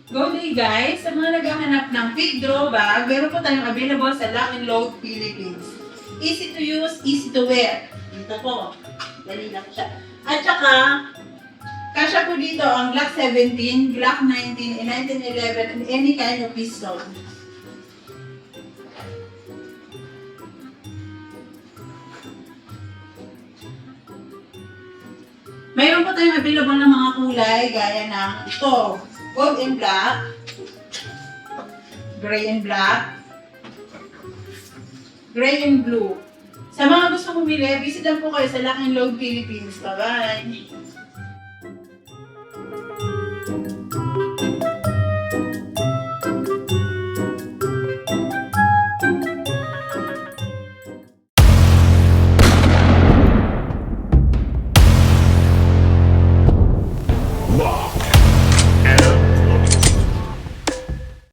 Go day guys! Sa mga naghahanap ng quick draw bag, meron po tayong available sa Lock and Load Philippines. Easy to use, easy to wear. Dito po. Dali lang siya. At saka, kasya po dito ang Glock 17, Glock 19, and 1911, and any kind of pistol. Mayroon po tayong available na mga kulay gaya ng ito, gold and black, gray and black, gray and blue. Sa mga gusto bumili, visit lang po kayo sa Lock and Load Philippines. Bye-bye!